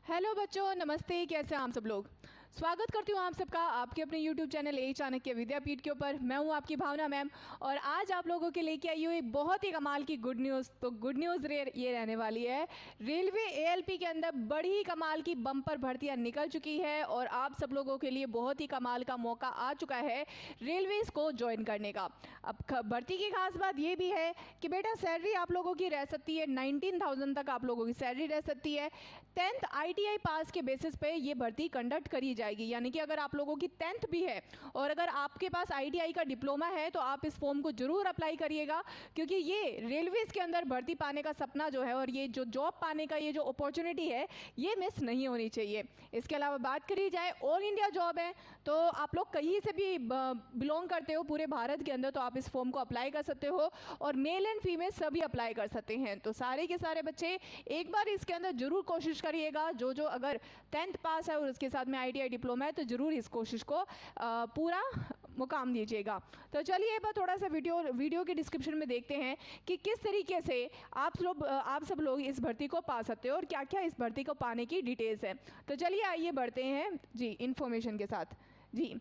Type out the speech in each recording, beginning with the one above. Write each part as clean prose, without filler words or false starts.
Hello बच्चों, नमस्ते। कैसे हैं आप सब लोग। स्वागत करती हूँ आप सबका आपके अपने YouTube चैनल ए चाणक्य विद्यापीठ के ऊपर। मैं हूँ आपकी भावना मैम और आज आप लोगों के लेके आई हूँ एक बहुत ही कमाल की गुड न्यूज़। तो गुड न्यूज़ ये रहने वाली है, रेलवे ALP के अंदर बड़ी ही कमाल की बम्पर भर्तियाँ निकल चुकी है और आप सब लोगों के लिए बहुत ही कमाल का मौका आ चुका है रेलवेज़ को ज्वाइन करने का। अब भर्ती की खास बात ये भी है कि बेटा सैलरी आप लोगों की रह सकती है 19,000 तक आप लोगों की सैलरी रह सकती है। 10th ITI पास के बेसिस पे ये भर्ती कंडक्ट करी जाएगी, यानी कि अगर आप लोगों की 10th भी है और अगर आपके पास ITI का डिप्लोमा है तो आप इस फॉर्म को जरूर अप्लाई करिएगा, क्योंकि ये रेलवेज के अंदर भर्ती पाने का सपना जो है और ये जो जॉब पाने का ये जो अपॉर्चुनिटी है ये मिस नहीं होनी चाहिए। इसके अलावा बात करी जाए ऑल इंडिया जॉब है, तो आप लोग कहीं से भी बिलोंग करते हो पूरे भारत के अंदर तो आप इस फॉर्म को अप्लाई कर सकते हो और मेल एंड फीमेल सभी अप्लाई कर सकते हैं। तो सारे के सारे बच्चे एक बार इसके अंदर जरूर कोशिश करिएगा, जो अगर 10th पास है और उसके साथ में ITI डिप्लोमा है तो जरूर इस कोशिश को पूरा मुकाम दीजिएगा। तो चलिए एक बार थोड़ा सा वीडियो के डिस्क्रिप्शन में देखते हैं कि किस तरीके से आप सब लोग इस भर्ती को पा सकते हो और क्या क्या इस भर्ती को पाने की डिटेल्स है। तो चलिए आइए बढ़ते हैं जी इन्फॉर्मेशन के साथ। जी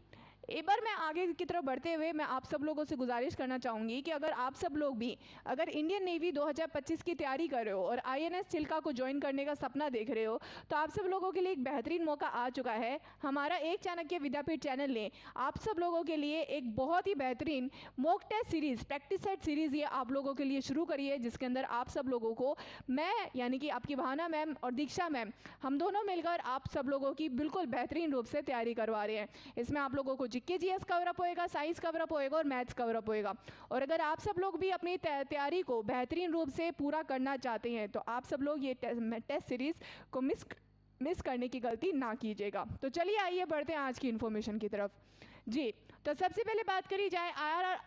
एक बार मैं आगे की तरफ बढ़ते हुए मैं आप सब लोगों से गुजारिश करना चाहूँगी कि अगर आप सब लोग भी अगर इंडियन नेवी 2025 की तैयारी कर रहे हो और INS चिल्का को ज्वाइन करने का सपना देख रहे हो तो आप सब लोगों के लिए एक बेहतरीन मौका आ चुका है। हमारा एक चाणक्य विद्यापीठ चैनल ने आप सब लोगों के लिए एक बहुत ही बेहतरीन mock test series, practice set series ये आप लोगों के लिए शुरू करी है, जिसके अंदर आप सब लोगों को मैं यानी कि आपकी भावना मैम और दीक्षा मैम हम दोनों मिलकर आप सब लोगों की बिल्कुल बेहतरीन रूप से तैयारी करवा रहे हैं। इसमें आप लोगों को GK GS कवरअप होएगा, साइंस कवरअप होएगा और मैथ्स कवरअप होएगा। और अगर आप सब लोग भी अपनी तैयारी को बेहतरीन रूप से पूरा करना चाहते हैं तो आप सब लोग ये टेस्ट सीरीज को मिस करने की गलती ना कीजिएगा। तो चलिए आइए बढ़ते हैं आज की इन्फॉर्मेशन की तरफ। जी तो सबसे पहले बात करी जाए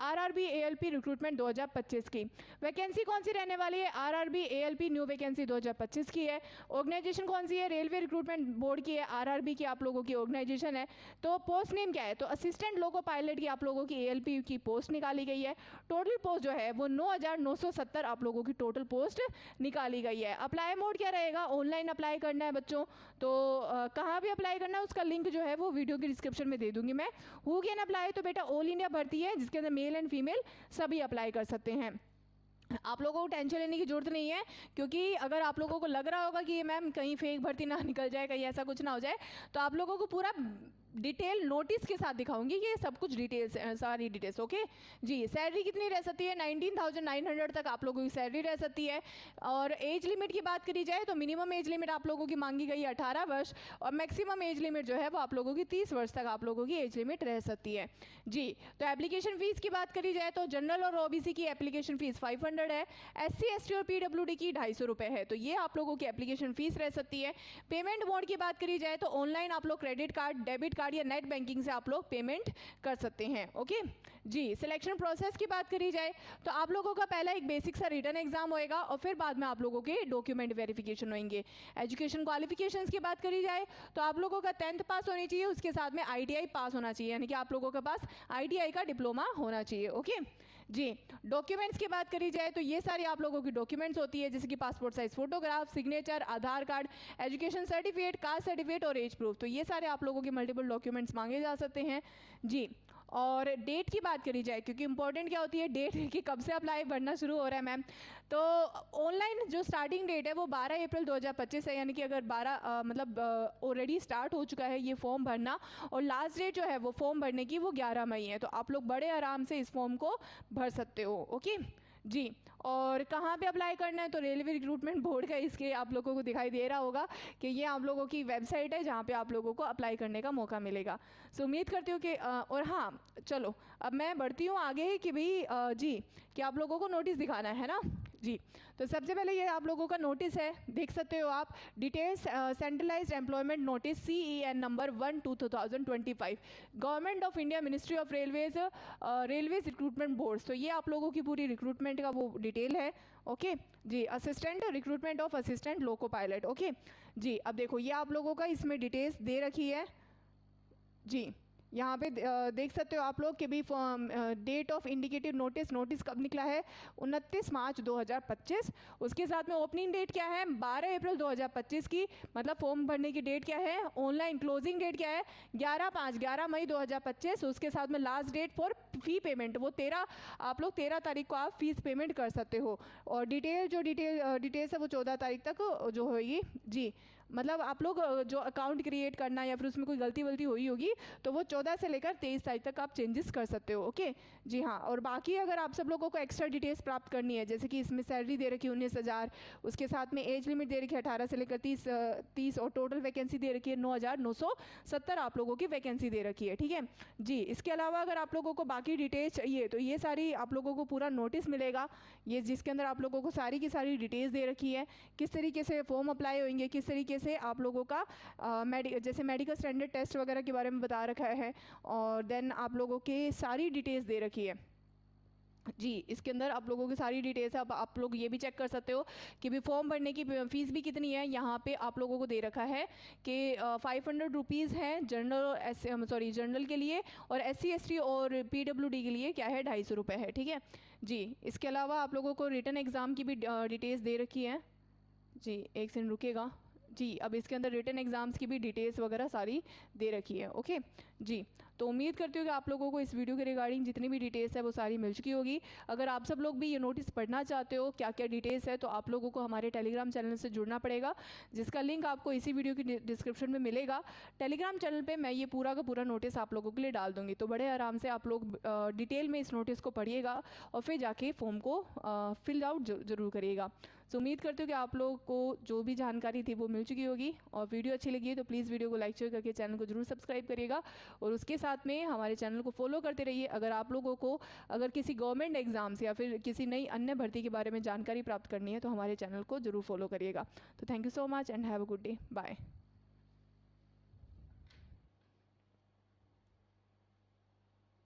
RRB ALP रिक्रूटमेंट 2025 की। वैकेंसी कौन सी रहने वाली है? RRB ALP न्यू वैकेंसी 2025 की है। ऑर्गेनाइजेशन कौन सी है? रेलवे रिक्रूटमेंट बोर्ड की है। RRB की आप लोगों की ऑर्गेनाइजेशन है। तो पोस्ट नेम क्या है? तो असिस्टेंट लोको पायलट की आप लोगों की ALP की पोस्ट निकाली गई है। टोटल पोस्ट जो है वो 9,970 आप लोगों की टोटल पोस्ट निकाली गई है। अप्लाई मोड क्या रहेगा? ऑनलाइन अप्लाई करना है बच्चों। तो कहाँ भी अप्लाई करना है उसका लिंक जो है वो वीडियो की डिस्क्रिप्शन में दे दूंगी मैं। Who can apply? तो बेटा ऑल इंडिया भर्ती है जिसके अंदर मेल एंड फीमेल सभी अप्लाई कर सकते हैं। आप लोगों को टेंशन लेने की जरूरत नहीं है, क्योंकि अगर आप लोगों को लग रहा होगा कि ये मैम कहीं फेक भर्ती ना निकल जाए, कहीं ऐसा कुछ ना हो जाए, तो आप लोगों को पूरा डिटेल नोटिस के साथ दिखाऊंगी ये सब कुछ डिटेल्स, सारी डिटेल्स। ओके जी। सैलरी कितनी रह सकती है? 19,900 तक आप लोगों की सैलरी रह सकती है। और एज लिमिट की बात करी जाए तो मिनिमम एज लिमिट आप लोगों की मांगी गई है 18 वर्ष और मैक्सिमम एज लिमिट जो है वो आप लोगों की 30 वर्ष तक आप लोगों की एज लिमिट रह सकती है। जी तो एप्लीकेशन फीस की बात करी जाए तो जनरल और OBC की एप्लीकेशन फीस 500 है। SC ST और PWD की 250 रुपये है। तो ये आप लोगों की एप्लीकेशन फीस रह सकती है। पेमेंट मोड की बात करी जाए तो ऑनलाइन आप लोग क्रेडिट कार्ड, डेबिट कार्ड या नेट बैंकिंग से आप लोग पेमेंट कर सकते हैं। ओके जी। सिलेक्शन प्रोसेस की बात करी जाए तो आप लोगों का पहला एक बेसिक सा रिटन एग्जाम होएगा और फिर बाद में आप लोगों के डॉक्यूमेंट वेरिफिकेशन होंगे। एजुकेशन क्वालिफिकेशंस की बात करी जाए तो आप लोगों का 10th पास होनी चाहिए, उसके साथ में ITI पास होना चाहिए, यानी कि आप लोगों के पास ITI का डिप्लोमा होना चाहिए। ओके जी। डॉक्यूमेंट्स की बात करी जाए तो ये सारी आप लोगों की डॉक्यूमेंट्स होती है, जैसे कि passport size photograph, signature, Aadhaar card, education certificate, caste certificate और एज प्रूफ। तो ये सारे आप लोगों के मल्टीपल डॉक्यूमेंट्स मांगे जा सकते हैं। जी और डेट की बात करी जाए, क्योंकि इंपॉर्टेंट क्या होती है डेट कि कब से अप्लाई भरना शुरू हो रहा है मैम। तो ऑनलाइन जो स्टार्टिंग डेट है वो 12 अप्रैल 2025 है, यानी कि अगर 12 मतलब ऑलरेडी स्टार्ट हो चुका है ये फॉर्म भरना और लास्ट डेट जो है वो फॉर्म भरने की वो 11 मई है। तो आप लोग बड़े आराम से इस फॉर्म को भर सकते हो। ओके जी। और कहाँ पे अप्लाई करना है? तो रेलवे रिक्रूटमेंट बोर्ड का इसके आप लोगों को दिखाई दे रहा होगा कि ये आप लोगों की वेबसाइट है जहाँ पे आप लोगों को अप्लाई करने का मौका मिलेगा। सो उम्मीद करती हूँ कि और हाँ चलो अब मैं बढ़ती हूँ आगे कि भाई जी कि आप लोगों को नोटिस दिखाना है ना। जी तो सबसे पहले ये आप लोगों का नोटिस है, देख सकते हो आप। Details centralised employment notice CEN number 1/2025 government of India ministry of railways railways recruitment boards. तो ये आप लोगों की पूरी रिक्रूटमेंट का वो डिटेल है। Okay ji. Assistant recruitment of assistant loco pilot. Okay ji. अब देखो ये आप लोगों का इसमें डिटेल्स दे रखी है। जी यहाँ पे देख सकते हो आप लोग कि भी डेट ऑफ इंडिकेटिव नोटिस कब निकला है, 29 मार्च 2025। उसके साथ में ओपनिंग डेट क्या है, 12 अप्रैल 2025 की, मतलब फॉर्म भरने की डेट क्या है, ऑनलाइन क्लोजिंग डेट क्या है, 11 मई 2025। उसके साथ में last date for fee payment वो 13, आप लोग 13 तारीख को आप फीस पेमेंट कर सकते हो। और डिटेल्स है वो 14 तारीख तक जो होगी जी। मतलब आप लोग जो अकाउंट क्रिएट करना या फिर उसमें कोई गलती वलती हुई होगी तो वो 14 से लेकर 23 तारीख तक आप चेंजेस कर सकते हो। ओके जी हाँ। और बाकी अगर आप सब लोगों को एक्स्ट्रा डिटेल्स प्राप्त करनी है, जैसे कि इसमें सैलरी दे रखी है 19,000, उसके साथ में एज लिमिट दे रखी है 18 से लेकर 30 और टोटल वैकेंसी दे रखी है 9,970 आप लोगों की वैकेंसी दे रखी है, ठीक है जी। इसके अलावा अगर आप लोगों को बाकी डिटेल्स चाहिए तो ये सारी आप लोगों को पूरा नोटिस मिलेगा, ये जिसके अंदर आप लोगों को सारी की सारी डिटेल्स दे रखी है, किस तरीके से फॉर्म अप्लाई होंगे, किस तरीके से आप लोगों का जैसे मेडिकल स्टैंडर्ड टेस्ट वगैरह के बारे में बता रखा है, और देन आप लोगों के सारी डिटेल्स दे रखी है जी। इसके अंदर आप लोगों की सारी डिटेल्स है। अब आप लोग ये भी चेक कर सकते हो कि भी फॉर्म भरने की फीस भी कितनी है। यहाँ पे आप लोगों को दे रखा है कि 500 रुपीज़ है जनरल के लिए, और SC ST और PWD के लिए क्या है 250 रुपये है, ठीक है जी। इसके अलावा आप लोगों को रिटन एग्ज़ाम की भी डिटेल्स दे रखी है जी। एक सेकंड रुकेगा जी। अब इसके अंदर रिटन एग्ज़ाम्स की भी डिटेल्स वगैरह सारी दे रखी है। ओके जी। तो उम्मीद करती हूँ कि आप लोगों को इस वीडियो के रिगार्डिंग जितनी भी डिटेल्स है वो सारी मिल चुकी होगी। अगर आप सब लोग भी ये नोटिस पढ़ना चाहते हो क्या क्या डिटेल्स है, तो आप लोगों को हमारे टेलीग्राम चैनल से जुड़ना पड़ेगा, जिसका लिंक आपको इसी वीडियो की डिस्क्रिप्शन में मिलेगा। टेलीग्राम चैनल पर मैं ये पूरा का पूरा नोटिस आप लोगों के लिए डाल दूँगी, तो बड़े आराम से आप लोग डिटेल में इस नोटिस को पढ़िएगा और फिर जाके फॉर्म को फिल आउट ज़रूर करिएगा। तो उम्मीद करती हूँ कि आप लोगों को जो भी जानकारी थी वो मिल चुकी होगी, और वीडियो अच्छी लगी है तो प्लीज़ वीडियो को लाइक शेयर करके चैनल को जरूर सब्सक्राइब करिएगा, और उसके साथ में हमारे चैनल को फॉलो करते रहिए। अगर आप लोगों को अगर किसी गवर्नमेंट एग्जाम्स या फिर किसी नई अन्य भर्ती के बारे में जानकारी प्राप्त करनी है तो हमारे चैनल को जरूर फॉलो करिएगा। तो thank you so much and have a good day, bye.